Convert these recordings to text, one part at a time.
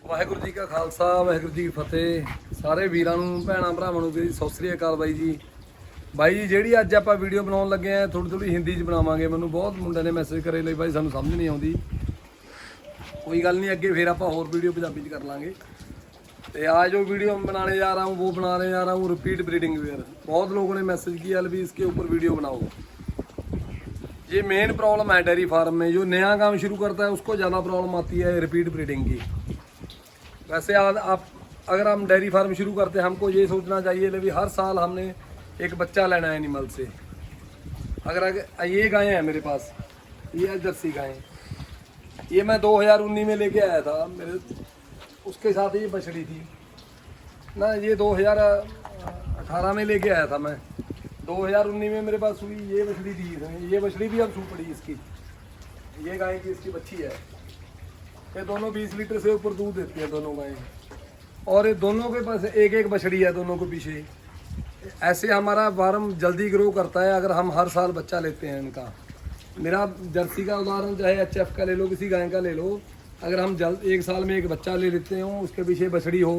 ਵਾਹਿਗੁਰੂ ਜੀ ਕਾ ਖਾਲਸਾ ਵਾਹਿਗੁਰੂ ਜੀ ਕੀ ਫਤਿਹ। ਸਾਰੇ ਵੀਰਾਂ ਨੂੰ ਭੈਣਾਂ ਭਰਾਵਾਂ ਨੂੰ ਵੀ ਸਤਿ ਸ੍ਰੀ ਅਕਾਲ ਬਾਈ ਜੀ। ਬਾਈ ਜੀ ਜਿਹੜੀ ਅੱਜ ਆਪਾਂ ਵੀਡੀਓ ਬਣਾਉਣ ਲੱਗੇ ਆ ਥੋੜੀ ਹਿੰਦੀ 'ਚ ਬਣਾਵਾਂਗੇ। ਮੈਨੂੰ ਬਹੁਤ ਮੁੰਡਿਆਂ ਨੇ ਮੈਸੇਜ ਕਰੇ ਲਈ ਬਾਈ ਸਾਨੂੰ ਸਮਝ ਨਹੀਂ ਆਉਂਦੀ। कोई गल नहीं, अगे फिर आप और वीडियो पंजाबी कर लाँगे। तो आज जो वीडियो मैं बनाने जा रहा हूँ वो बनाने जा रहा हूँ रिपीट ब्रीडिंग वेयर। बहुत लोगों ने मैसेज किया भी इसके ऊपर वीडियो बनाओ। ये मेन प्रॉब्लम है डेयरी फार्म में, जो नया काम शुरू करता है उसको ज़्यादा प्रॉब्लम आती है रिपीट ब्रीडिंग की। वैसे आज आप अगर हम डेयरी फार्म शुरू करते हैं हमको ये सोचना चाहिए भी हर साल हमने एक बच्चा लेना है एनिमल से। अगर ये गायें हैं मेरे पास, ये जर्सी गायें, ये मैं 2019 में लेके आया था। मेरे उसके साथ ये बछड़ी थी ना, ये 2018 में लेके आया था मैं। 2019 में मेरे पास हुई ये बछड़ी थी। ये बछड़ी भी अब सू पड़ी इसकी, ये गाय की इसकी बच्ची है। ये दोनों 20 लीटर से ऊपर दूध देती हैं दोनों गायें। और ये दोनों के पास एक एक बछड़ी है दोनों को पीछे। ऐसे हमारा फार्म जल्दी ग्रो करता है अगर हम हर साल बच्चा लेते हैं इनका। मेरा जर्सी का उदाहरण चाहे HF का ले लो, किसी गाय का ले लो, अगर हम जल्द एक साल में एक बच्चा ले लेते हो, उसके पीछे बछड़ी हो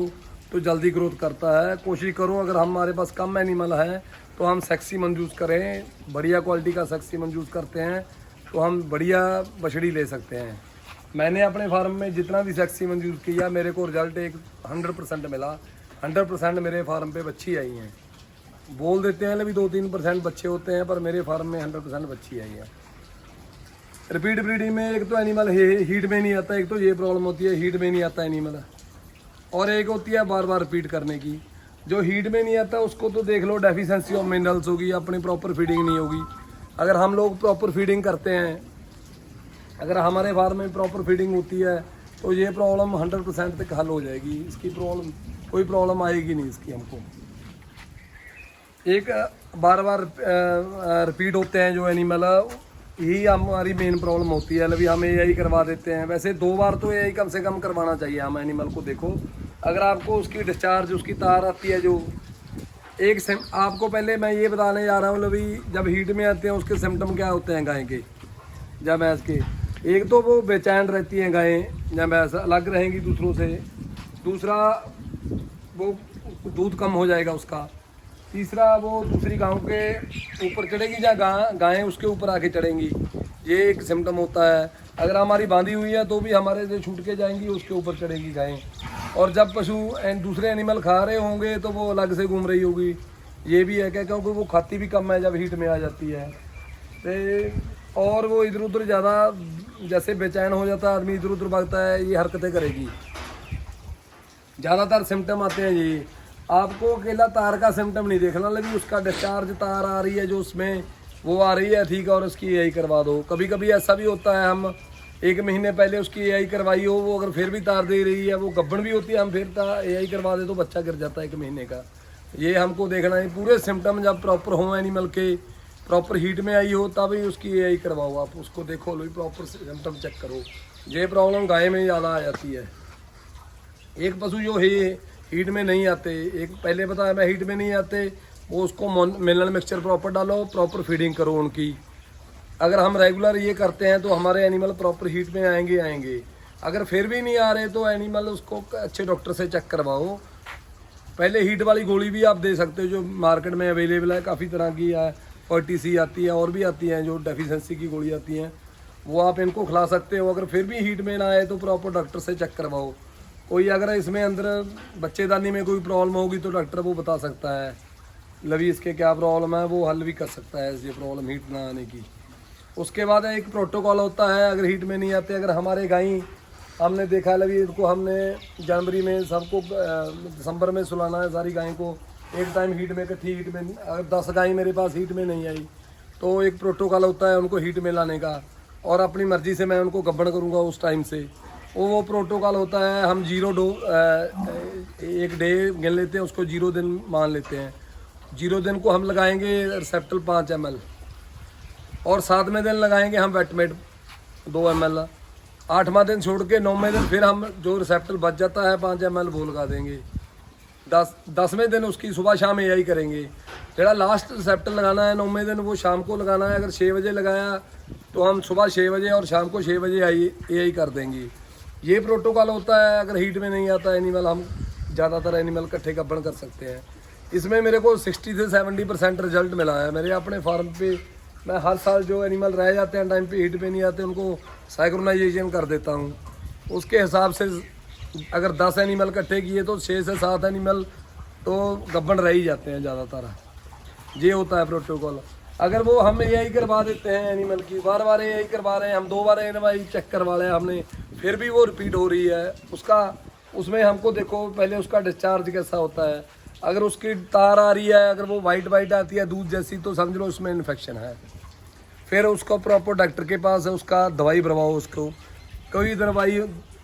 तो जल्दी ग्रोथ करता है। कोशिश करो अगर हमारे पास कम एनिमल है तो हम सेक्सी मंजूस करें, बढ़िया क्वालिटी का सेक्सी मंजूस करते हैं तो हम बढ़िया बछड़ी ले सकते हैं। मैंने अपने फार्म में जितना भी सेक्सी मंजूस किया मेरे को रिजल्ट एक 100% मिला। 100% मेरे फार्म पे बच्ची आई हैं। बोल देते हैं भी 2-3% बच्चे होते हैं, पर मेरे फार्म में 100% बच्ची आई है। रिपीट ब्रीडिंग में एक तो एनिमल हीट में नहीं आता, एक तो ये प्रॉब्लम होती है हीट में नहीं आता एनिमल, और एक होती है बार बार रिपीट करने की। जो हीट में नहीं आता उसको तो देख लो डेफिशिएंसी ऑफ मिनरल्स होगी, अपनी प्रॉपर फीडिंग नहीं होगी। अगर हम लोग प्रॉपर फीडिंग करते हैं, अगर हमारे फार्म में प्रॉपर फीडिंग होती है तो ये प्रॉब्लम 100% तक हल हो जाएगी। इसकी प्रॉब्लम कोई प्रॉब्लम आएगी नहीं इसकी। हमको एक बार बार रिपीट होते हैं जो एनिमल, यही हमारी मेन प्रॉब्लम होती है। अभी हम AI करवा देते हैं। वैसे 2 बार तो AI कम से कम करवाना चाहिए हम एनिमल को। देखो अगर आपको उसकी डिस्चार्ज, उसकी तार आती है जो एक आपको पहले मैं ये बताने जा रहा हूँ अभी जब हीट में आते हैं उसके सिम्टम क्या होते हैं गाय के जब भैंस के। एक तो वो बेचैन रहती हैं गायें जब भैंस अलग रहेंगी दूसरों से, दूसरा वो दूध कम हो जाएगा उसका, तीसरा वो दूसरी गायों के ऊपर चढ़ेगी या गायें उसके ऊपर आके चढ़ेंगी। ये एक सिम्टम होता है। अगर हमारी बांधी हुई है तो भी हमारे से छूट के जाएंगी, उसके ऊपर चढ़ेगी गायें। और जब पशु दूसरे एनिमल खा रहे होंगे तो वो अलग से घूम रही होगी। ये भी है क्या, क्योंकि वो खाती भी कम है जब हीट में आ जाती है। तो और वो इधर उधर ज़्यादा जैसे बेचैन हो जाता है आदमी, इधर उधर भागता है, ये हरकतें करेगी। ज़्यादातर सिम्टम आते हैं ये। आपको अकेला तार का सिम्टम नहीं देखना, लेकिन उसका डिस्चार्ज तार आ रही है जो उसमें वो आ रही है ठीक है, और उसकी AI करवा दो। कभी कभी ऐसा भी होता है हम 1 महीने पहले उसकी AI करवाई हो, वो अगर फिर भी तार दे रही है, वो गब्बन भी होती है, हम फिर AI करवा दे तो बच्चा गिर जाता है 1 महीने का। ये हमको देखना है। पूरे सिम्टम जब प्रॉपर हो एनिमल के, प्रॉपर हीट में आई हो तभी उसकी AI करवाओ। आप उसको देखो लो, प्रॉपर सिम्टम चेक करो। ये प्रॉब्लम गाय में ज़्यादा आ जाती है। एक पशु जो है हीट में नहीं आते, एक पहले बताया मैं हीट में नहीं आते, वो उसको मिनरल मिक्सचर प्रॉपर डालो, प्रॉपर फीडिंग करो उनकी। अगर हम रेगुलर ये करते हैं तो हमारे एनिमल प्रॉपर हीट में आएंगे। अगर फिर भी नहीं आ रहे तो एनिमल उसको अच्छे डॉक्टर से चेक करवाओ। पहले हीट वाली गोली भी आप दे सकते हो जो मार्केट में अवेलेबल है, काफ़ी तरह की है। 40C आती है और भी आती हैं जो डेफिशिएंसी की गोली आती हैं, वो आप इनको खिला सकते हो। अगर फिर भी हीट में ना आए तो प्रॉपर डॉक्टर से चेक करवाओ। कोई अगर इसमें अंदर बच्चेदानी में कोई प्रॉब्लम होगी तो डॉक्टर वो बता सकता है लवी इसके क्या प्रॉब्लम है, वो हल भी कर सकता है ये प्रॉब्लम हीट ना आने की। उसके बाद एक प्रोटोकॉल होता है अगर हीट में नहीं आते। अगर हमारे गाय हमने देखा है लवी, इनको हमने जनवरी में सबको दिसंबर में सुलाना है सारी गाय को एक टाइम हीट में इकट्ठी हीट में। अगर 10 गाय मेरे पास हीट में नहीं आई तो एक प्रोटोकॉल होता है उनको हीट में लाने का, और अपनी मर्जी से मैं उनको गब्बन करूँगा उस टाइम से। वो प्रोटोकॉल होता है हम 0 एक डे गिन लेते हैं, उसको 0 दिन मान लेते हैं। 0 दिन को हम लगाएंगे रिसेप्टल 5 ml, और 7वें दिन लगाएंगे हम वेटमेट 2 ml। 8वां दिन छोड़ के 9वें दिन फिर हम जो रिसेप्टल बच जाता है 5 ml वो लगा देंगे। 10वें दिन उसकी सुबह शाम AI करेंगे। जो लास्ट रिसेप्टर लगाना है 9वें दिन वो शाम को लगाना है। अगर 6 बजे लगाया तो हम सुबह 6 बजे और शाम को 6 बजे AI कर देंगे। ये प्रोटोकॉल होता है। अगर हीट में नहीं आता एनिमल, हम ज़्यादातर एनिमल इकट्ठे गब्बन कर सकते हैं। इसमें मेरे को 60 से 70% रिजल्ट मिला है मेरे अपने फार्म पे। मैं हर साल जो एनिमल रह जाते हैं टाइम पे, हीट पे नहीं आते, उनको साइक्रोनाइजेशन कर देता हूँ। उसके हिसाब से अगर 10 एनिमल इकट्ठे किए तो 6 से 7 एनिमल तो गब्बन रह ही जाते हैं ज़्यादातर। ये होता है प्रोटोकॉल। अगर वो हम यही करवा देते हैं एनिमल की, बार बार यही करवा रहे हैं हम, 2 बार एनिमल चेक करवा लिया हमने, फिर भी वो रिपीट हो रही है, उसमें हमको देखो पहले उसका डिस्चार्ज कैसा होता है। अगर उसकी तार आ रही है, अगर वो वाइट आती है दूध जैसी, तो समझ लो उसमें इन्फेक्शन है। फिर उसको प्रॉपर डॉक्टर के पास है, उसका दवाई भरवाओ उसको।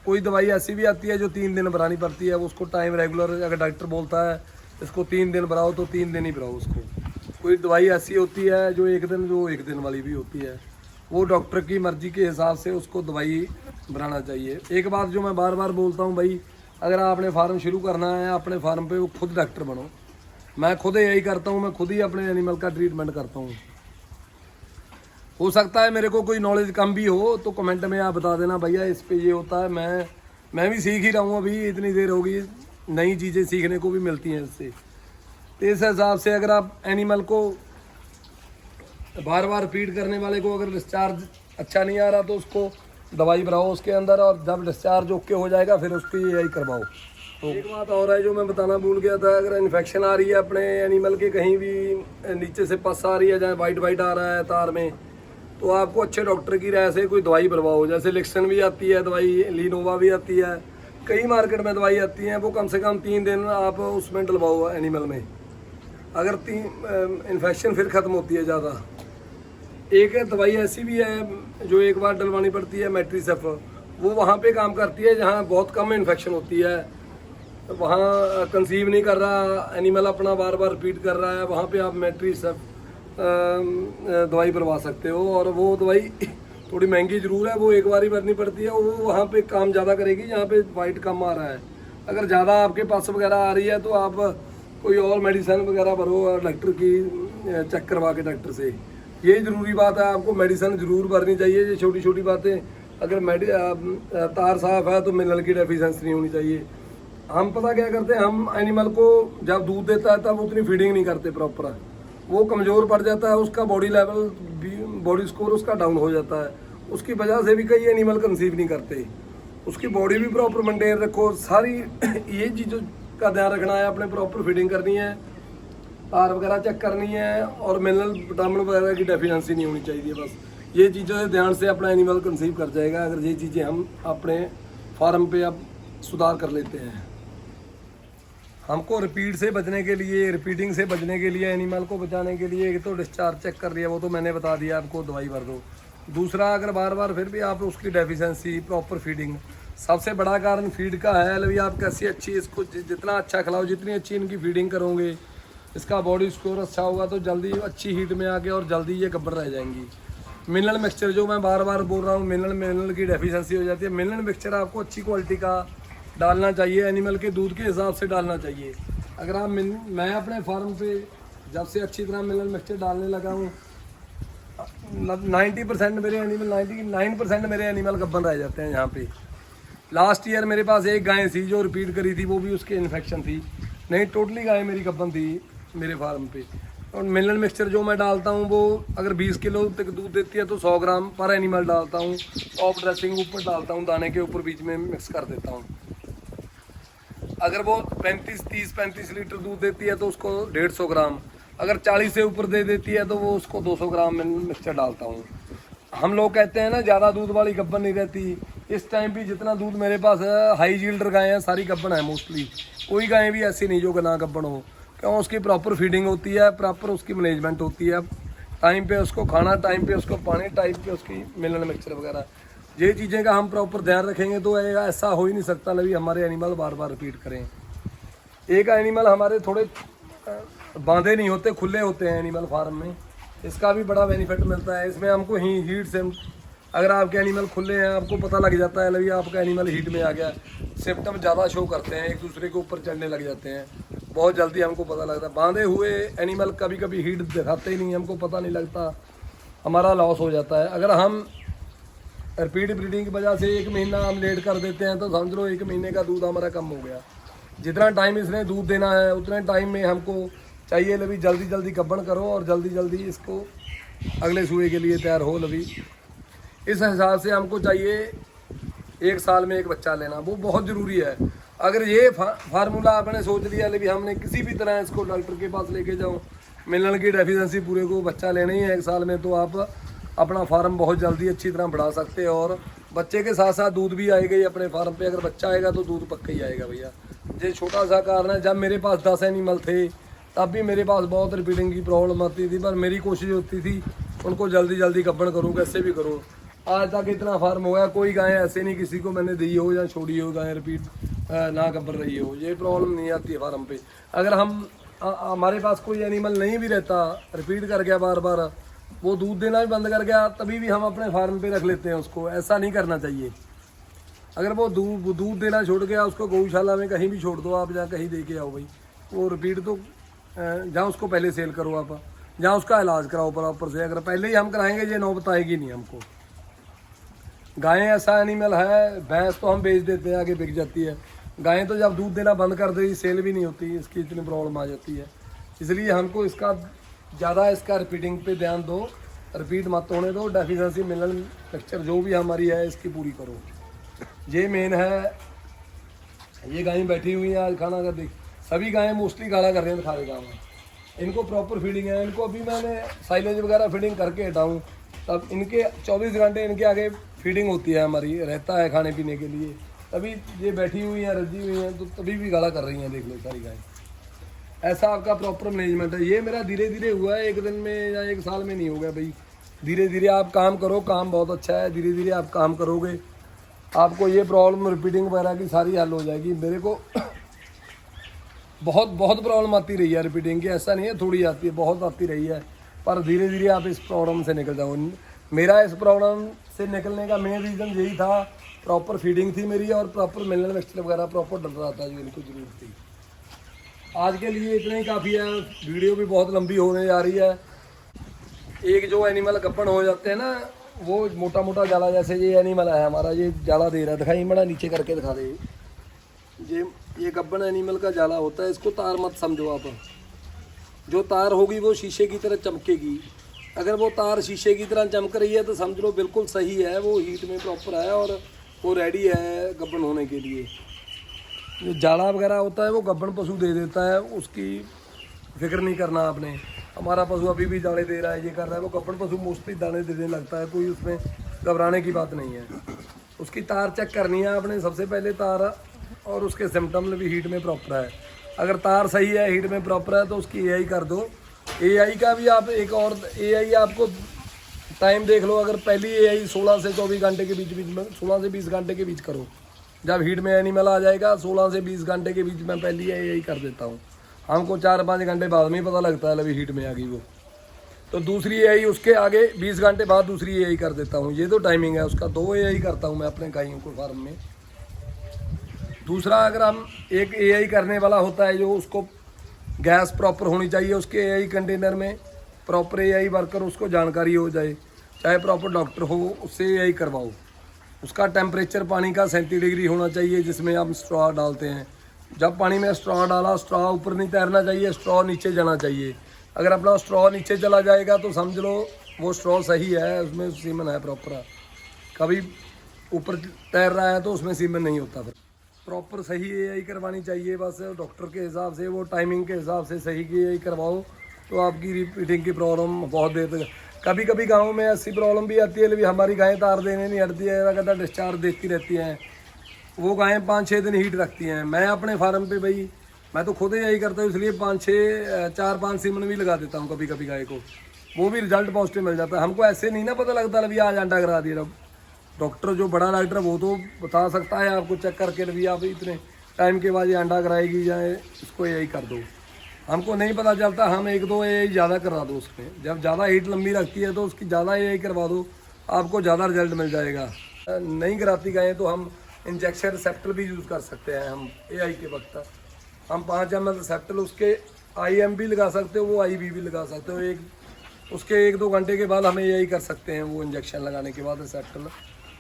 कोई दवाई ऐसी भी आती है जो 3 दिन भरानी पड़ती है, उसको टाइम रेगुलर, अगर डॉक्टर बोलता है इसको 3 दिन भराओ तो 3 दिन ही भराओ उसको। कोई दवाई ऐसी होती है जो एक दिन वाली भी होती है, वो डॉक्टर की मर्जी के हिसाब से उसको दवाई भराना चाहिए। एक बात जो मैं बार बार बोलता हूँ भाई, अगर आपने फार्म शुरू करना है अपने फार्म पे, वो खुद डॉक्टर बनो। मैं खुद यही करता हूँ, मैं खुद ही अपने एनिमल का ट्रीटमेंट करता हूँ। हो सकता है मेरे को कोई नॉलेज कम भी हो तो कमेंट में आप बता देना भैया इस पे ये होता है। मैं भी सीख ही रहा हूँ, अभी इतनी देर होगी, नई चीज़ें सीखने को भी मिलती हैं इससे। तो इस हिसाब से अगर आप एनिमल को बार बार फीड करने वाले को अगर डिस्चार्ज अच्छा नहीं आ रहा तो उसको दवाई भराओ उसके अंदर, और जब डिस्चार्ज ओके हो जाएगा फिर उसकी यही करवाओ। तो एक बात और है जो मैं बताना भूल गया था, अगर इन्फेक्शन आ रही है अपने एनिमल के, कहीं भी नीचे से पस आ रही है, जहाँ वाइट आ रहा है तार में, तो आपको अच्छे डॉक्टर की राय से कोई दवाई भरवाओ। जैसे लिक्सन भी आती है दवाई, लीनोवा भी आती है, कई मार्केट में दवाई आती है, वो कम से कम 3 दिन आप उसमें डलवाओ एनिमल में। अगर इन्फेक्शन फिर ख़त्म होती है ज़्यादा। एक दवाई ऐसी भी है जो एक बार डलवानी पड़ती है, मैट्रीसेफ, वो वहाँ पे काम करती है जहाँ बहुत कम इन्फेक्शन होती है, वहाँ कंसीव नहीं कर रहा एनिमल अपना, बार बार रिपीट कर रहा है, वहाँ पे आप मैट्रीसेफ दवाई भरवा सकते हो। और वो दवाई थोड़ी महंगी ज़रूर है, वो एक बार ही भरनी पड़ती है, वो वहाँ पे काम ज़्यादा करेगी जहाँ पे वाइट कम आ रहा है। अगर ज़्यादा आपके पास वगैरह आ रही है तो आप कोई और मेडिसिन वगैरह भरो, और डॉक्टर की चेक करवा के डॉक्टर से। ये ज़रूरी बात है, आपको मेडिसिन ज़रूर भरनी चाहिए। ये छोटी छोटी बातें, अगर तार साफ है तो मिनरल की डेफिशिएंसी नहीं होनी चाहिए। हम पता क्या करते हैं, हम एनिमल को जब दूध देता है तब उतनी फीडिंग नहीं करते प्रॉपर, वो कमज़ोर पड़ जाता है, उसका बॉडी लेवल भी, बॉडी स्कोर उसका डाउन हो जाता है। उसकी वजह से भी कई एनिमल कंसीव नहीं करते। उसकी बॉडी भी प्रॉपर मेंटेन रखो, सारी ये चीज़ों का ध्यान रखना है, अपने प्रॉपर फीडिंग करनी है, तार वगैरह चेक करनी है, और मिनरल विटामिन वगैरह की डेफिशिएंसी नहीं होनी चाहिए। बस ये चीज़ों से ध्यान से अपना एनिमल कंसीव कर जाएगा, अगर ये चीज़ें हम अपने फार्म पे अब सुधार कर लेते हैं। हमको रिपीटिंग से बचने के लिए एनिमल को बचाने के लिए, एक तो डिस्चार्ज चेक कर लिया, वो तो मैंने बता दिया आपको, दवाई भर दो। दूसरा, अगर बार बार फिर भी आप उसकी डेफिशिएंसी, प्रॉपर फीडिंग, सबसे बड़ा कारण फीड का है। अभी आप कैसी अच्छी इसको जितना अच्छा खिलाओ, जितनी अच्छी इनकी फीडिंग करोगे, इसका बॉडी स्कोर अच्छा होगा तो जल्दी अच्छी हीट में आके और जल्दी ये गब्बर रह जाएंगी। मिनरल मिक्सचर जो मैं बार बार बोल रहा हूँ, मिनरल की डेफिशिएंसी हो जाती है। मिनरल मिक्सचर आपको अच्छी क्वालिटी का डालना चाहिए, एनिमल के दूध के हिसाब से डालना चाहिए। अगर आप मैं अपने फार्म पे जब से अच्छी तरह मिनरल मिक्सचर डालने लगा हूँ, 99% मेरे एनिमल गब्बन रह जाते हैं यहाँ पे। लास्ट ईयर मेरे पास एक गाय थी जो रिपीट करी थी, वो भी उसके इन्फेक्शन थी, नहीं टोटली गाय मेरी गब्बन थी मेरे फार्म पे। और मिनरल मिक्सचर जो मैं डालता हूँ वो अगर 20 किलो तक दूध देती है तो 100 ग्राम पर एनिमल डालता हूँ। टॉप ड्रेसिंग ऊपर डालता हूँ, दाने के ऊपर बीच में मिक्स कर देता हूँ। अगर वो 30-35 लीटर दूध देती है तो उसको 150 ग्राम, अगर 40 से ऊपर दे देती है तो वो उसको 200 ग्राम मिक्सचर डालता हूँ। हम लोग कहते हैं ना ज़्यादा दूध वाली गब्बन नहीं रहती, इस टाइम भी जितना दूध मेरे पास है, हाई यील्डर गाय हैं, सारी गब्बन है मोस्टली। कोई गाय भी ऐसी नहीं जो ना गब्बन हो, क्यों? उसकी प्रॉपर फीडिंग होती है, प्रॉपर उसकी मैनेजमेंट होती है, टाइम पे उसको खाना, टाइम पे उसको पानी, टाइम पे उसकी मिनरल मिक्सचर वगैरह, ये चीज़ें का हम प्रॉपर ध्यान रखेंगे तो ऐसा हो ही नहीं सकता लभी हमारे एनिमल बार बार रिपीट करें। एक एनिमल हमारे थोड़े बांधे नहीं होते, खुले होते हैं एनिमल फार्म में, इसका भी बड़ा बेनिफिट मिलता है। इसमें हमको हीट से, अगर आपके एनिमल खुले हैं, आपको पता लग जाता है लभी आपका एनिमल हीट में आ गया, सिम्टम ज़्यादा शो करते हैं, एक दूसरे के ऊपर चढ़ने लग जाते हैं, बहुत जल्दी हमको पता लगता है। बांधे हुए एनिमल कभी कभी हीट दिखाते ही नहीं, हमको पता नहीं लगता, हमारा लॉस हो जाता है। अगर हम रिपीट ब्रीडिंग की वजह से 1 महीना हम लेट कर देते हैं तो समझ लो 1 महीने का दूध हमारा कम हो गया। जितना टाइम इसने दूध देना है उतने टाइम में हमको चाहिए लभी जल्दी जल्दी गब्बन करो और जल्दी जल्दी इसको अगले सूए के लिए तैयार हो लभी। इस हिसाब से हमको चाहिए 1 साल में 1 बच्चा लेना, वो बहुत ज़रूरी है। अगर ये फार्मूला आपने सोच लिया लभी हमने किसी भी तरह इसको डॉक्टर के पास लेके जाओ, मिनरल की डेफिशिएंसी पूरे को बच्चा लेना ही है 1 साल में, तो आप अपना फार्म बहुत जल्दी अच्छी तरह बढ़ा सकते हैं। और बच्चे के साथ साथ दूध भी आएगा ही अपने फार्म पे। अगर बच्चा आएगा तो दूध पक्का ही आएगा भैया। ये छोटा सा कारण है, जब मेरे पास 10 एनिमल थे तब भी मेरे पास बहुत रिपीटिंग की प्रॉब्लम आती थी, पर मेरी कोशिश होती थी उनको जल्दी जल्दी गब्बन करूँ, कैसे भी करूँ। आज तक इतना फार्म हो गया, कोई गाय ऐसे नहीं किसी को मैंने दी हो या छोड़ी हो गाय रिपीट ना गब्बर रही हो, ये प्रॉब्लम नहीं आती है फार्म पे। अगर हम हमारे पास कोई एनिमल नहीं भी रहता, रिपीट कर गया बार बार, वो दूध देना भी बंद कर गया, तभी भी हम अपने फार्म पे रख लेते हैं उसको। ऐसा नहीं करना चाहिए। अगर वो दूध देना छोड़ गया, उसको गौशाला में कहीं भी छोड़ दो आप, जहाँ कहीं दे के आओ भाई, वो रिपीट तो जहाँ उसको पहले सेल करो आप, जहाँ उसका इलाज कराओ प्रॉपर से। अगर पहले ही हम कराएंगे ये नौबत आएगी नहीं हमको। गायें ऐसा एनिमल है, भैंस तो हम बेच देते हैं आगे बिक जाती है, गायें तो जब दूध देना बंद कर दी सेल भी नहीं होती, इसकी इतनी प्रॉब्लम आ जाती है। इसलिए हमको इसका ज़्यादा इसका रिपीटिंग पे ध्यान दो, रिपीट मत होने दो। डेफिशिएंसी मिनरल मिक्सचर जो भी हमारी है इसकी पूरी करो, ये मेन है। ये गायें बैठी हुई हैं आज खाना कर देख, सभी गायें मोस्टली गाला कर रही हैं खाने गाँव में। इनको प्रॉपर फीडिंग है, इनको अभी मैंने साइलेज वगैरह फीडिंग करके हटाऊँ, तब इनके 24 घंटे इनके आगे फीडिंग होती है हमारी, रहता है खाने पीने के लिए, तभी ये बैठी हुई हैं रजी हुई हैं, तो तभी भी गाला कर रही हैं। देख लो सारी गायें, ऐसा आपका प्रॉपर मैनेजमेंट है। ये मेरा धीरे धीरे हुआ है, 1 दिन में या 1 साल में नहीं हो गया भाई। धीरे धीरे आप काम करो, काम बहुत अच्छा है, धीरे धीरे आप काम करोगे आपको ये प्रॉब्लम रिपीटिंग वगैरह की सारी हल हो जाएगी। मेरे को बहुत प्रॉब्लम आती रही है रिपीटिंग की, ऐसा नहीं है थोड़ी आती है, बहुत आती रही है, पर धीरे धीरे आप इस प्रॉब्लम से निकल जाओ। मेरा इस प्रॉब्लम से निकलने का मेन रीज़न यही था, प्रॉपर फीडिंग थी मेरी और प्रॉपर मिनरल मिक्सचर वगैरह प्रॉपर डल रहा था जो इनको जरूरत थी। आज के लिए इतना ही काफ़ी है, वीडियो भी बहुत लंबी होने जा रही है। एक जो एनिमल गब्बन हो जाते हैं ना, वो मोटा मोटा जाला, जैसे ये एनिमल है हमारा, ये जाला दे रहा है, दिखाई बड़ा नीचे करके दिखा दे। ये गब्बन एनिमल का जाला होता है, इसको तार मत समझो आप। जो तार होगी वो शीशे की तरह चमकेगी। अगर वो तार शीशे की तरह चमक रही है तो समझ लो बिल्कुल सही है, वो हीट में प्रॉपर है और वो रेडी है गब्बन होने के लिए। जो जाला वगैरह होता है वो गब्बन पशु दे देता है, उसकी फिक्र नहीं करना आपने। हमारा पशु अभी भी दाने दे रहा है, ये कर रहा है, वो गब्बन पशु मोस्टली दाने देने लगता है, कोई उसमें घबराने की बात नहीं है। उसकी तार चेक करनी है आपने सबसे पहले, तार और उसके सिम्टम भी हीट में प्रॉपर है। अगर तार सही है, हीट में प्रॉपर है, तो उसकी एआई कर दो। एआई का भी आप एक और एआई आपको टाइम देख लो, अगर पहली एआई 16 से 24 घंटे के बीच में, 16 से 20 घंटे के बीच करो। जब हीट में एनिमल आ जाएगा 16 से 20 घंटे के बीच में पहली एआई कर देता हूँ। हमको 4-5 घंटे बाद में ही पता लगता है अभी हीट में आ गई वो, तो दूसरी एआई उसके आगे 20 घंटे बाद दूसरी एआई कर देता हूँ। ये तो टाइमिंग है उसका, 2 एआई करता हूँ मैं अपने गायों को फार्म में। दूसरा, अगर हम एक एआई करने वाला होता है जो उसको गैस प्रॉपर होनी चाहिए उसके एआई कंटेनर में, प्रॉपर एआई वर्कर उसको जानकारी हो जाए, चाहे प्रॉपर डॉक्टर हो, उससे एआई करवाओ। उसका टेम्परेचर पानी का 37 डिग्री होना चाहिए जिसमें हम स्ट्रॉ डालते हैं। जब पानी में स्ट्रॉ डाला, स्ट्रॉ ऊपर नहीं तैरना चाहिए, स्ट्रॉ नीचे जाना चाहिए। अगर अपना स्ट्रॉ नीचे चला जाएगा तो समझ लो वो स्ट्रॉ सही है, उसमें सीमन है प्रॉपर। कभी ऊपर तैर रहा है तो उसमें सीमन नहीं होता। फिर प्रॉपर सही एआई करवानी चाहिए, बस डॉक्टर के हिसाब से, वो टाइमिंग के हिसाब से सही की एआई करवाओ तो आपकी रिपीटिंग की प्रॉब्लम बहुत देर तक। कभी कभी गाँव में ऐसी प्रॉब्लम भी आती है, लेकिन हमारी गायें तार देने नहीं हटती है, लगातार डिस्चार्ज देती रहती हैं। वो गायें 5-6 दिन हीट रखती हैं। मैं अपने फार्म पे भाई, मैं तो खुद ही यही करता हूँ, इसलिए 4-5 सीमन भी लगा देता हूँ कभी कभी गाय को, वो भी रिजल्ट पॉजिटिव मिल जाता है। हमको ऐसे नहीं ना पता लगता अभी आज अंडा करा दिया। डॉक्टर जो बड़ा डॉक्टर वो तो बता सकता है आपको चेक करके, अभी आप इतने टाइम के बाद ये अंडा कराएगी या इसको यही कर दो। हमको नहीं पता चलता, हम 1-2 एआई ज़्यादा करा दो उसमें। जब ज़्यादा हीट लंबी रखती है तो उसकी ज़्यादा एआई करवा दो, आपको ज़्यादा रिजल्ट मिल जाएगा। नहीं कराती गायें तो हम इंजेक्शन रिसेप्टर भी यूज़ कर सकते हैं। हम एआई के वक्त हम 5 ml रिसेप्टर उसके IM भी लगा सकते हो, वो IV भी लगा सकते हो। उसके 1-2 घंटे के बाद हमें एआई कर सकते हैं, वो इंजेक्शन लगाने के बाद रिसेप्टर।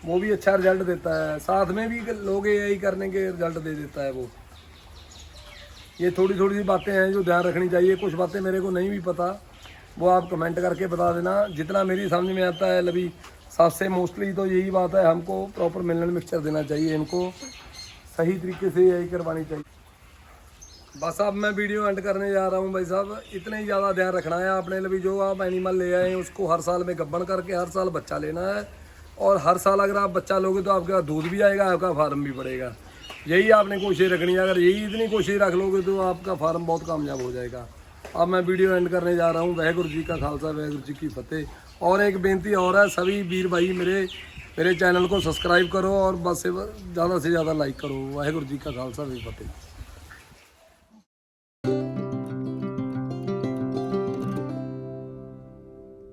वो भी अच्छा रिजल्ट देता है। साथ में भी लोग यही करने के रिजल्ट दे देता है वो। ये थोड़ी थोड़ी सी बातें हैं जो ध्यान रखनी चाहिए। कुछ बातें मेरे को नहीं भी पता, वो आप कमेंट करके बता देना। जितना मेरी समझ में आता है लवी सबसे मोस्टली तो यही बात है, हमको प्रॉपर मिनरल मिक्सचर देना चाहिए, इनको सही तरीके से यही करवानी चाहिए। बस अब मैं वीडियो एंड करने जा रहा हूँ भाई साहब। इतना ही ज़्यादा ध्यान रखना है आपने लवी, जो आप एनिमल ले आए हैं उसको हर साल में गब्बन करके हर साल बच्चा लेना है। और हर साल अगर आप बच्चा लोगे तो आपके पास दूध भी आएगा, आपका फार्म भी बढ़ेगा। यही आपने कोशिश रखनी है। अगर यही इतनी कोशिश रख लोगे तो आपका फार्म बहुत कामयाब हो जाएगा। अब मैं वीडियो एंड करने जा रहा हूँ। वाहेगुरु जी का खालसा, वाहेगुरु जी की फतेह। और एक बेनती और है, सभी वीर भाई मेरे चैनल को सब्सक्राइब करो और बस ज़्यादा से ज़्यादा लाइक करो। वाहेगुरु जी का खालसा, वाहेगुरु जी की फतेह।